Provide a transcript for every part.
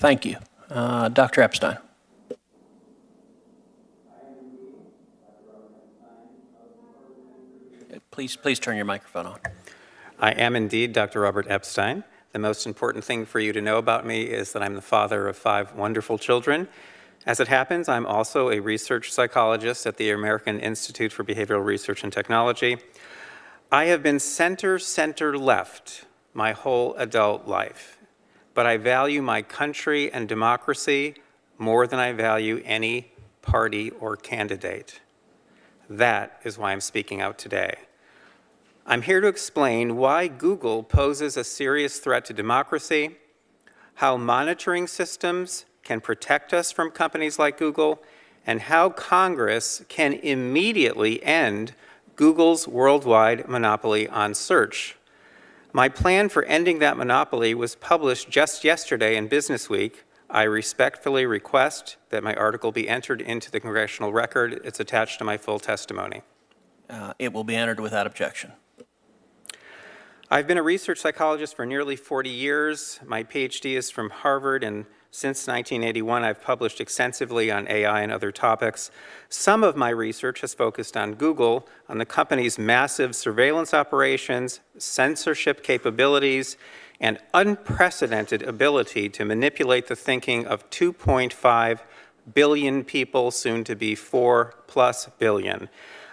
Thank you. Dr. Epstein. Please turn your microphone on. I am indeed Dr. Robert Epstein. The most important thing for you to know about me is that I'm the father of 5 wonderful children. As it happens, I'm also a research psychologist at the American Institute for Behavioral Research and Technology. I have been center-left my whole adult life, but I value my country and democracy more than I value any party or candidate. That is why I'm speaking out today. I'm here to explain why Google poses a serious threat to democracy, how monitoring systems can protect us from companies like Google, and how Congress can immediately end Google's worldwide monopoly on search. My plan for ending that monopoly was published just yesterday in Business Week. I respectfully request that my article be entered into the Congressional record. It's attached to my full testimony. It will be entered without objection. I've been a research psychologist for nearly 40 years. My PhD is from Harvard, and since 1981, I've published extensively on AI and other topics. Some of my research has focused on Google, on the company's massive surveillance operations, censorship capabilities, and unprecedented ability to manipulate the thinking of 2.5 billion people, soon to be 4+ billion.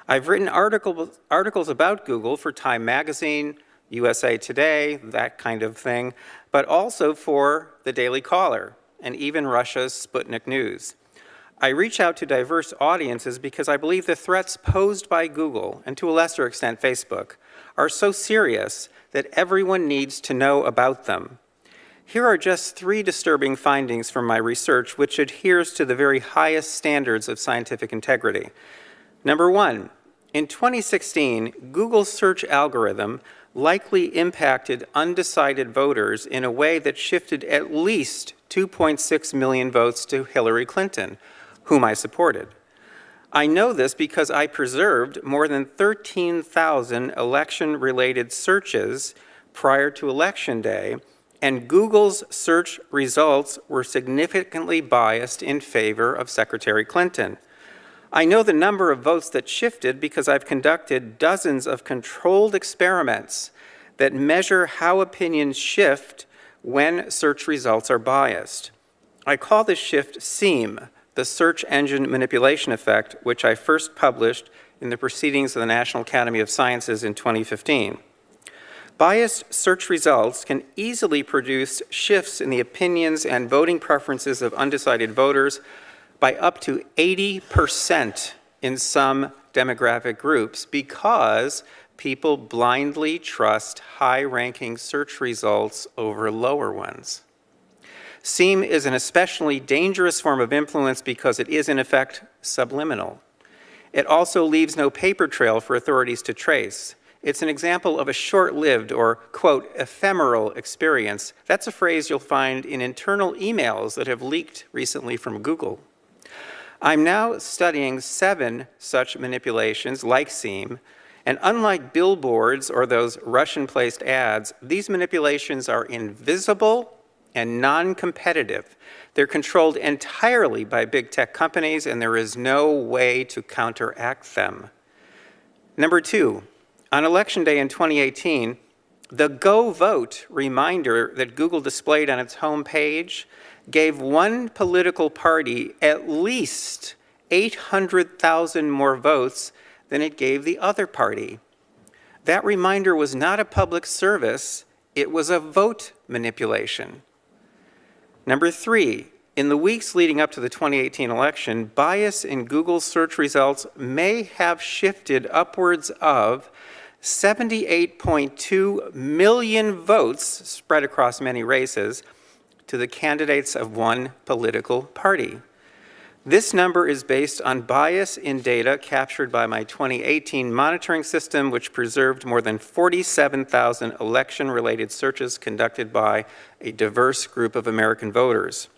I've written articles about Google for Time Magazine, USA Today, that kind of thing, but also for the Daily Caller and even Russia's Sputnik News. I reach out to diverse audiences because I believe the threats posed by Google, and to a lesser extent Facebook, are so serious that everyone needs to know about them. Here are just 3 disturbing findings from my research which adheres to the very highest standards of scientific integrity. Number 1, in 2016, Google's search algorithm likely impacted undecided voters in a way that shifted at least 2.6 million votes to Hillary Clinton, whom I supported. I know this because I preserved more than 13,000 election-related searches prior to Election Day, and Google's search results were significantly biased in favor of Secretary Clinton. I know the number of votes that shifted because I've conducted dozens of controlled experiments that measure how opinions shift when search results are biased. I call this shift SEAM, the Search Engine Manipulation Effect, which I first published in the Proceedings of the National Academy of Sciences in 2015. Biased search results can easily produce shifts in the opinions and voting preferences of undecided voters by up to 80% in some demographic groups because people blindly trust high-ranking search results over lower ones. SEAM is an especially dangerous form of influence because it is, in effect, subliminal. It also leaves no paper trail for authorities to trace. It's an example of a short-lived or, quote, ephemeral experience. That's a phrase you'll find in internal emails that have leaked recently from Google. I'm now studying 7 such manipulations like SEAM, and unlike billboards or those Russian-placed ads, these manipulations are invisible and non-competitive. They're controlled entirely by big tech companies, and there is no way to counteract them. Number 2, on Election Day in 2018, the Go Vote reminder that Google displayed on its home page gave one political party at least 800,000 more votes than it gave the other party. That reminder was not a public service, it was a vote manipulation. Number 3, in the weeks leading up to the 2018 election, bias in Google's search results may have shifted upwards of 78.2 million votes spread across many races to the candidates of one political party. This number is based on bias in data captured by my 2018 monitoring system, which preserved more than 47,000 election-related searches conducted by a diverse group of American voters.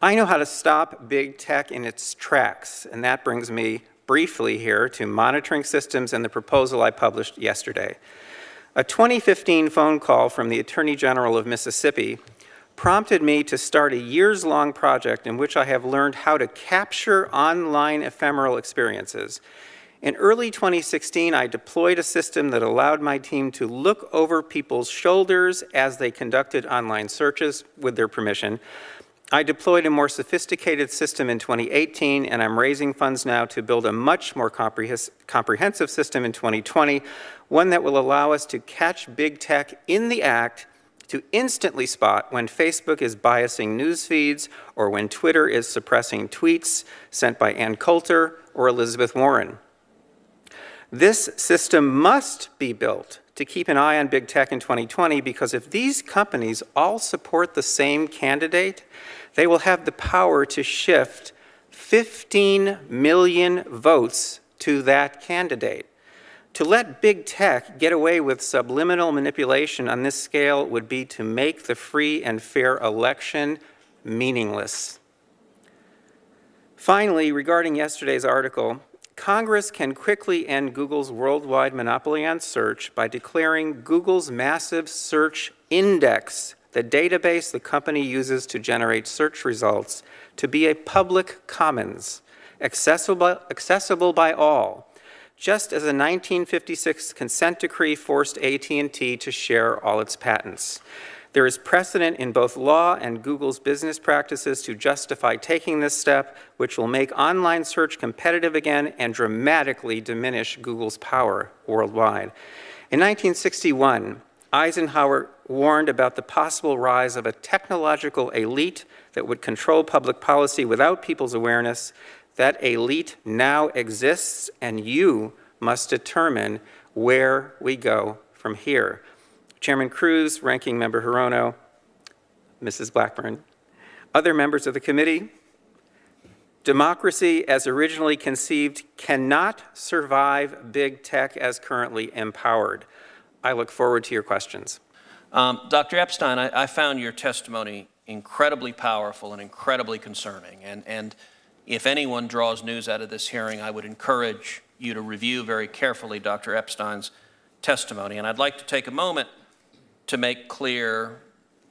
I know how to stop big tech in its tracks, and that brings me briefly here to monitoring systems and the proposal I published yesterday. A 2015 phone call from the Attorney General of Mississippi prompted me to start a years-long project in which I have learned how to capture online ephemeral experiences. In early 2016, I deployed a system that allowed my team to look over people's shoulders as they conducted online searches with their permission. I deployed a more sophisticated system in 2018, and I'm raising funds now to build a much more comprehensive system in 2020, one that will allow us to catch big tech in the act, to instantly spot when Facebook is biasing news feeds or when Twitter is suppressing tweets sent by Ann Coulter or Elizabeth Warren. This system must be built to keep an eye on big tech in 2020, because if these companies all support the same candidate, they will have the power to shift 15 million votes to that candidate. To let big tech get away with subliminal manipulation on this scale would be to make the free and fair election meaningless. Finally, regarding yesterday's article, Congress can quickly end Google's worldwide monopoly on search by declaring Google's massive search index, the database the company uses to generate search results, to be a public commons, accessible by all, just as a 1956 consent decree forced AT&T to share all its patents. There is precedent in both law and Google's business practices to justify taking this step, which will make online search competitive again and dramatically diminish Google's power worldwide. In 1961, Eisenhower warned about the possible rise of a technological elite that would control public policy without people's awareness. That elite now exists, and you must determine where we go from here. Chairman Cruz, Ranking Member Hirono, Mrs. Blackburn, other members of the committee, democracy as originally conceived cannot survive big tech as currently empowered. I look forward to your questions. Dr. Epstein, I found your testimony incredibly powerful and incredibly concerning. And if anyone draws news out of this hearing, I would encourage you to review very carefully Dr. Epstein's testimony. And I'd like to take a moment to make clear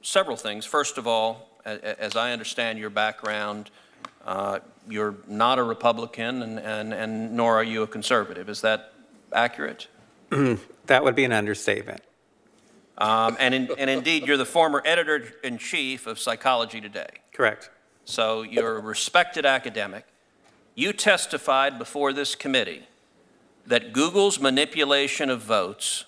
several things. First of all, as I understand your background, you're not a Republican and nor are you a conservative. Is that accurate? That would be an understatement. And indeed, you're the former editor-in-chief of Psychology Today. Correct. So you're a respected academic. You testified before this committee that Google's manipulation of votes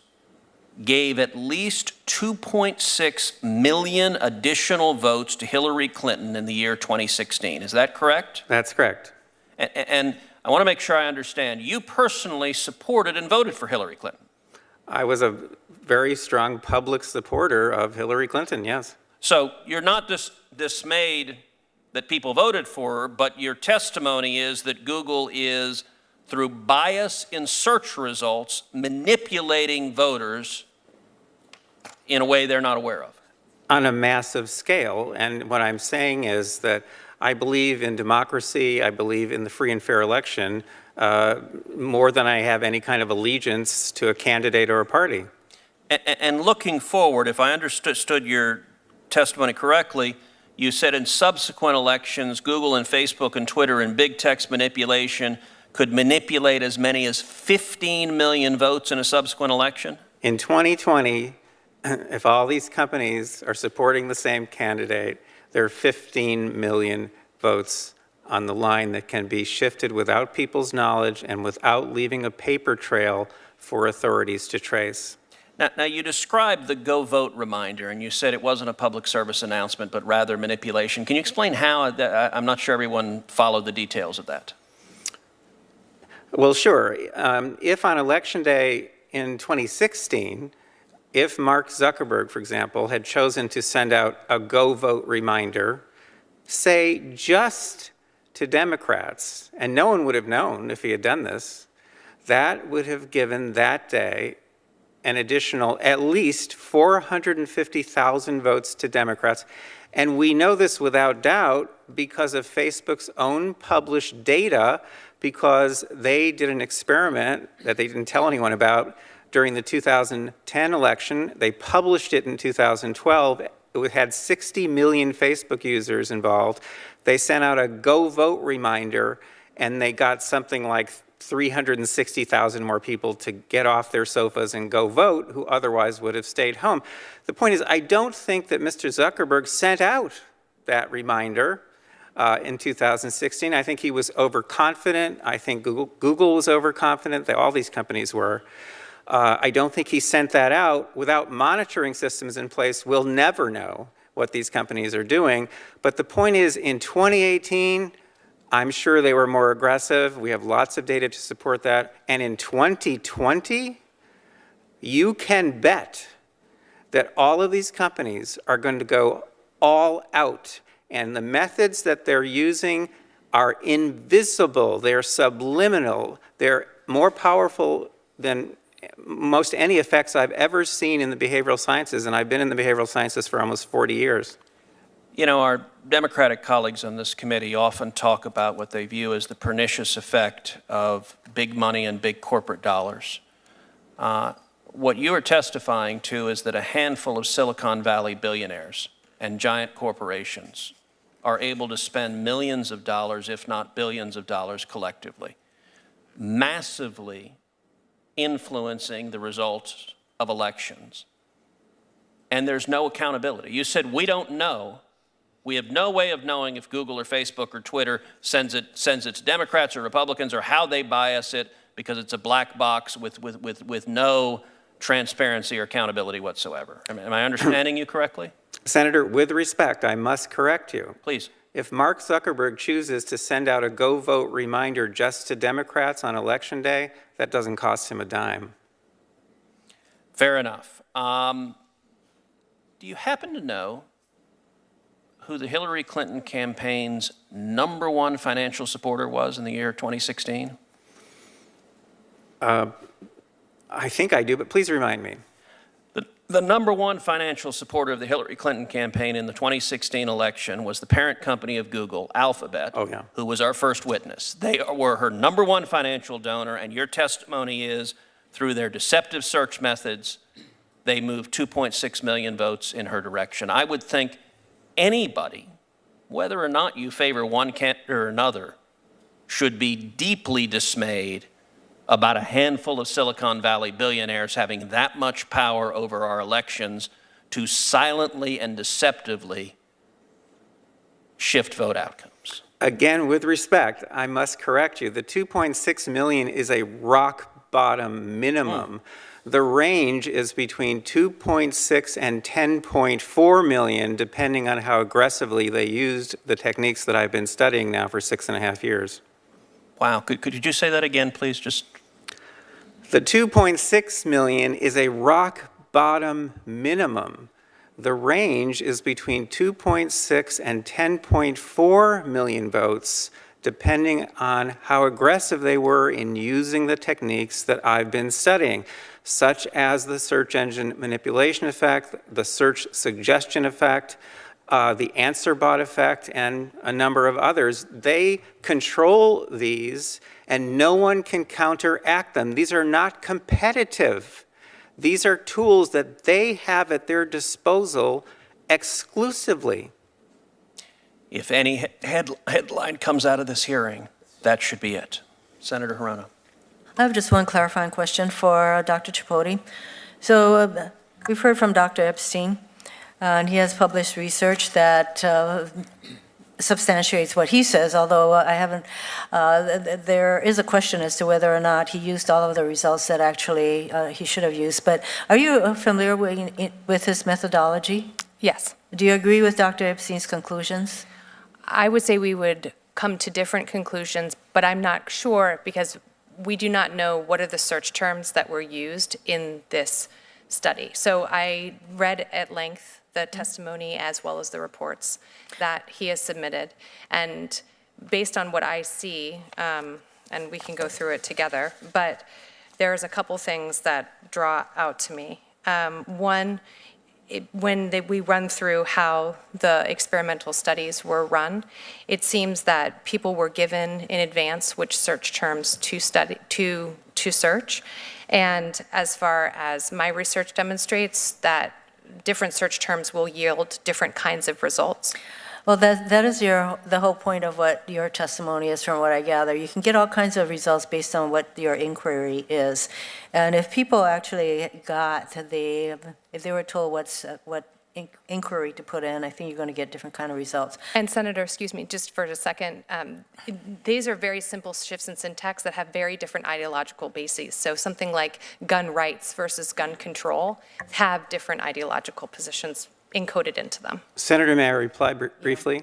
gave at least 2.6 million additional votes to Hillary Clinton in the year 2016. Is that correct? That's correct. And I want to make sure I understand. You personally supported and voted for Hillary Clinton. I was a very strong public supporter of Hillary Clinton, yes. So you're not dismayed that people voted for her, but your testimony is that Google is, through bias in search results, manipulating voters in a way they're not aware of. On a massive scale. And what I'm saying is that I believe in democracy, I believe in the free and fair election, more than I have any kind of allegiance to a candidate or a party. And looking forward, if I understood your testimony correctly, you said in subsequent elections, Google and Facebook and Twitter and big tech's manipulation could manipulate as many as 15 million votes in a subsequent election? In 2020, if all these companies are supporting the same candidate, there are 15 million votes on the line that can be shifted without people's knowledge and without leaving a paper trail for authorities to trace. Now, you described the Go Vote reminder, and you said it wasn't a public service announcement, but rather manipulation. Can you explain how? I'm not sure everyone followed the details of that. Well, sure. If on Election Day in 2016, if Mark Zuckerberg, for example, had chosen to send out a Go Vote reminder, say just to Democrats, and no one would have known if he had done this, that would have given that day an additional at least 450,000 votes to Democrats. And we know this without doubt because of Facebook's own published data, because they did an experiment that they didn't tell anyone about during the 2010 election. They published it in 2012, it had 60 million Facebook users involved. They sent out a go vote reminder, and they got something like 360,000 more people to get off their sofas and go vote who otherwise would have stayed home. The point is, I don't think that Mr. Zuckerberg sent out that reminder in 2016. I think he was overconfident. I think Google was overconfident. All these companies were. I don't think he sent that out. Without monitoring systems in place, we'll never know what these companies are doing. But the point is, in 2018, I'm sure they were more aggressive. We have lots of data to support that. And in 2020, you can bet that all of these companies are going to go all out. And the methods that they're using are invisible. They're subliminal. They're more powerful than most any effects I've ever seen in the behavioral sciences. And I've been in the behavioral sciences for almost 40 years. You know, our Democratic colleagues on this committee often talk about what they view as the pernicious effect of big money and big corporate dollars. What you are testifying to is that a handful of Silicon Valley billionaires and giant corporations are able to spend millions of dollars, if not billions of dollars collectively, massively influencing the results of elections. And there's no accountability. You said, we don't know. We have no way of knowing if Google or Facebook or Twitter sends it to Democrats or Republicans, or how they bias it, because it's a black box with no transparency or accountability whatsoever. Am I understanding you correctly? Senator, with respect, I must correct you. Please. If Mark Zuckerberg chooses to send out a go vote reminder just to Democrats on Election Day, that doesn't cost him a dime. Fair enough. Do you happen to know who the Hillary Clinton campaign's #1 financial supporter was in the year 2016? I think I do, but please remind me. The #1 financial supporter of the Hillary Clinton campaign in the 2016 election was the parent company of Google, Alphabet, who was our first witness. They were her #1 financial donor, and your testimony is, through their deceptive search methods, they moved 2.6 million votes in her direction. I would think anybody, whether or not you favor one candidate or another, should be deeply dismayed about a handful of Silicon Valley billionaires having that much power over our elections to silently and deceptively shift vote outcomes. Again, with respect, I must correct you. The 2.6 million is a rock bottom minimum. The range is between 2.6 and 10.4 million, depending on how aggressively they used the techniques that I've been studying now for 6.5 years. Wow, could you just say that again, please? The 2.6 million is a rock bottom minimum. The range is between 2.6 and 10.4 million votes, depending on how aggressive they were in using the techniques that I've been studying, such as the search engine manipulation effect, the search suggestion effect, the answer bot effect, and a number of others. They control these, and no one can counteract them. These are not competitive. These are tools that they have at their disposal exclusively. If any headline comes out of this hearing, that should be it. Senator Hirono. I have just one clarifying question for Dr. Tripodi. So we've heard from Dr. Epstein, and he has published research that substantiates what he says, although I haven't, there is a question as to whether or not he used all of the results that actually he should have used. But are you familiar with his methodology? Yes. Do you agree with Dr. Epstein's conclusions? I would say we would come to different conclusions, but I'm not sure because we do not know what are the search terms that were used in this study. So I read at length the testimony as well as the reports that he has submitted. And based on what I see, and we can go through it together, but there's a couple things that draw out to me. One, when we run through how the experimental studies were run, it seems that people were given in advance which search terms to search. And as far as my research demonstrates, that different search terms will yield different kinds of results. Well, that is the whole point of what your testimony is, from what I gather. You can get all kinds of results based on what your inquiry is. And if people actually if they were told what inquiry to put in, I think you're going to get different kind of results. And Senator, excuse me, just for a second, these are very simple shifts in syntax that have very different ideological bases. So something like gun rights versus gun control have different ideological positions encoded into them. Senator, may I reply briefly?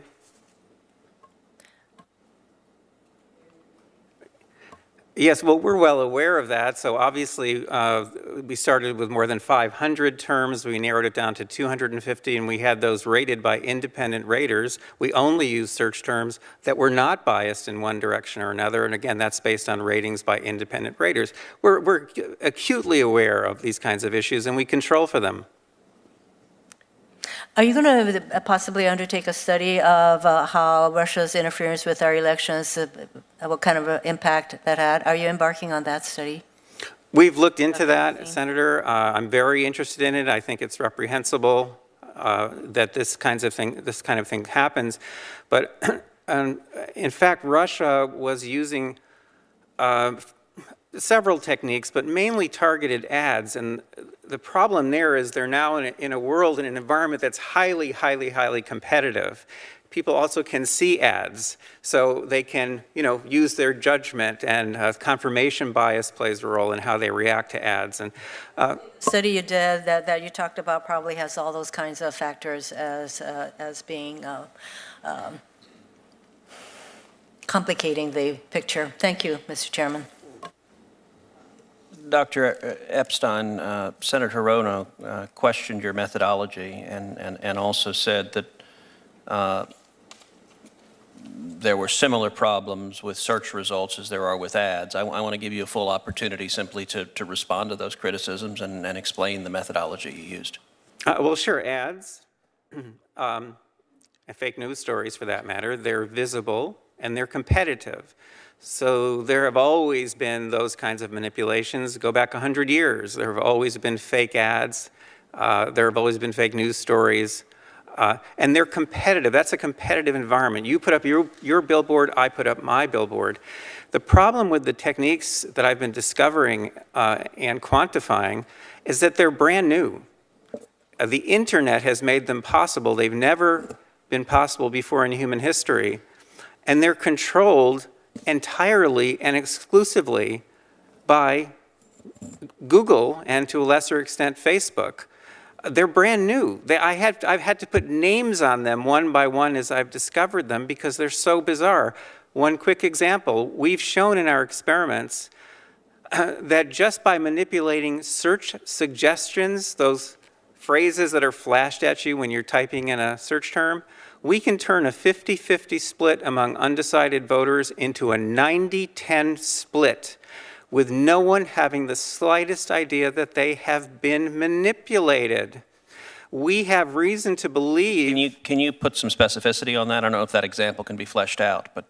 Yes, well, we're well aware of that. So obviously, we started with more than 500 terms. We narrowed it down to 250, and we had those rated by independent raters. We only used search terms that were not biased in one direction or another. And again, that's based on ratings by independent raters. We're acutely aware of these kinds of issues, and we control for them. Are you going to possibly undertake a study of how Russia's interference with our elections, what kind of impact that had? Are you embarking on that study? We've looked into that, Senator. I'm very interested in it. I think it's reprehensible that this kind of thing happens. But in fact, Russia was using several techniques, but mainly targeted ads. And the problem there is they're now in a world, in an environment that's highly, highly, highly competitive. People also can see ads, so they can, use their judgment, and confirmation bias plays a role in how they react to ads. And study you did that you talked about probably has all those kinds of factors as being complicating the picture. Thank you, Mr. Chairman. Dr. Epstein, Senator Hirono questioned your methodology and also said that there were similar problems with search results as there are with ads. I want to give you a full opportunity simply to respond to those criticisms and explain the methodology you used. Well, sure, ads, and fake news stories for that matter, they're visible and they're competitive. So there have always been those kinds of manipulations. Go back 100 years. There have always been fake ads. There have always been fake news stories. And they're competitive. That's a competitive environment. You put up your billboard, I put up my billboard. The problem with the techniques that I've been discovering and quantifying is that they're brand new. The internet has made them possible. They've never been possible before in human history. And they're controlled entirely and exclusively by Google and, to a lesser extent, Facebook. They're brand new. I've had to put names on them one by one as I've discovered them because they're so bizarre. One quick example, we've shown in our experiments that just by manipulating search suggestions, those phrases that are flashed at you when you're typing in a search term, we can turn a 50-50 split among undecided voters into a 90-10 split with no one having the slightest idea that they have been manipulated. We have reason to believe... Can you put some specificity on that? I don't know if that example can be fleshed out, but...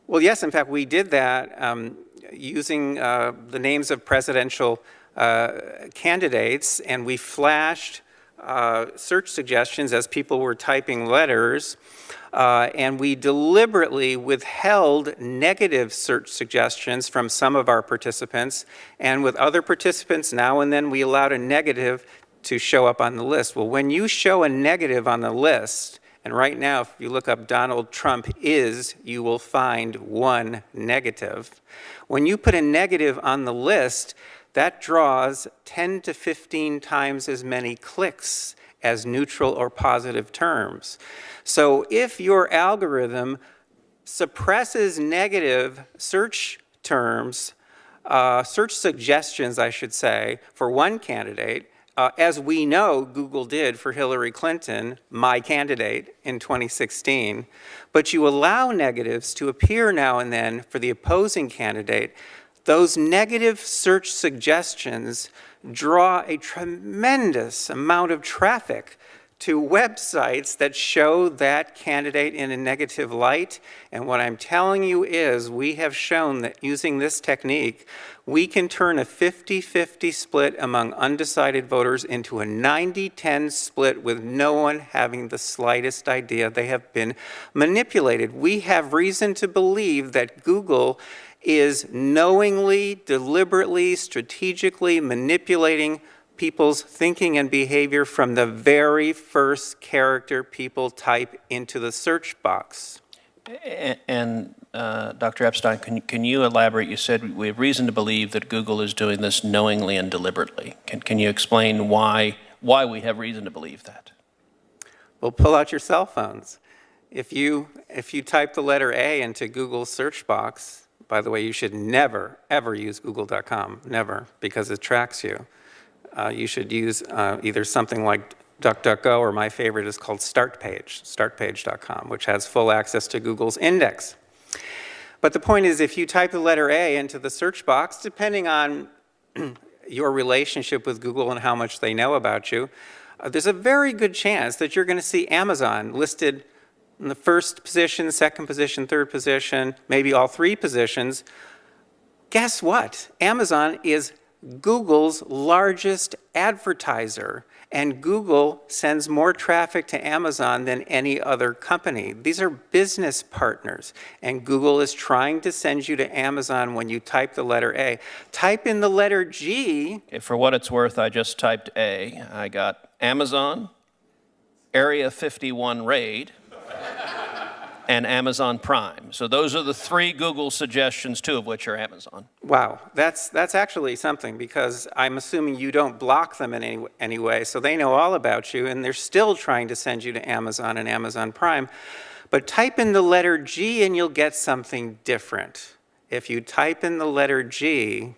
Well, yes, in fact, we did that using the names of presidential candidates, and we flashed search suggestions as people were typing letters, and we deliberately withheld negative search suggestions from some of our participants, and with other participants, now and then we allowed a negative to show up on the list. Well, when you show a negative on the list, and right now if you look up Donald Trump you will find one negative. When you put a negative on the list, that draws 10 to 15 times as many clicks as neutral or positive terms. So if your algorithm suppresses negative search terms, search suggestions, I should say, for one candidate, as we know Google did for Hillary Clinton, my candidate, in 2016, but you allow negatives to appear now and then for the opposing candidate, those negative search suggestions draw a tremendous amount of traffic to websites that show that candidate in a negative light. And what I'm telling you is we have shown that using this technique, we can turn a 50-50 split among undecided voters into a 90-10 split with no one having the slightest idea they have been manipulated. We have reason to believe that Google is knowingly, deliberately, strategically manipulating people's thinking and behavior from the very first character people type into the search box. And Dr. Epstein, can you elaborate? You said we have reason to believe that Google is doing this knowingly and deliberately. Can you explain why we have reason to believe that? Well, pull out your cell phones. If you type the letter A into Google's search box, by the way, you should never, ever use google.com, never, because it tracks you. You should use either something like DuckDuckGo, or my favorite is called StartPage, startpage.com, which has full access to Google's index. But the point is, if you type the letter A into the search box, depending on your relationship with Google and how much they know about you, there's a very good chance that you're going to see Amazon listed in the first position, second position, third position, maybe all three positions. Guess what? Amazon is Google's largest advertiser, and Google sends more traffic to Amazon than any other company. These are business partners, and Google is trying to send you to Amazon when you type the letter A. Type in the letter G. Okay, for what it's worth, I just typed A. I got Amazon, Area 51 raid, and Amazon Prime. So those are the three Google suggestions, two of which are Amazon. Wow, that's actually something, because I'm assuming you don't block them in any way, so they know all about you, and they're still trying to send you to Amazon and Amazon Prime. But type in the letter G and you'll get something different. If you type in the letter G,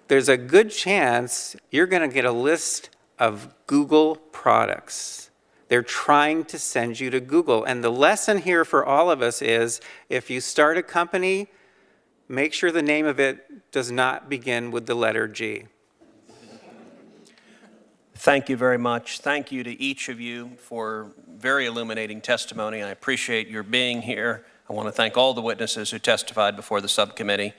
there's a good chance you're going to get a list of Google products. They're trying to send you to Google. And the lesson here for all of us is, if you start a company, make sure the name of it does not begin with the letter G. Thank you very much. Thank you to each of you for very illuminating testimony. I appreciate your being here. I want to thank all the witnesses who testified before the subcommittee.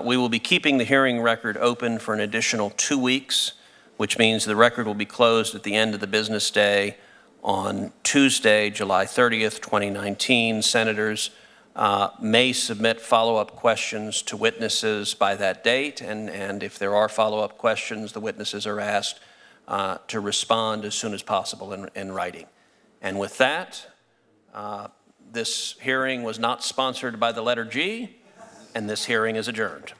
We will be keeping the hearing record open for an additional 2 weeks, which means the record will be closed at the end of the business day on Tuesday, July 30th, 2019. Senators may submit follow-up questions to witnesses by that date, and if there are follow-up questions, the witnesses are asked to respond as soon as possible in writing. And with that, this hearing was not sponsored by the letter G, and this hearing is adjourned.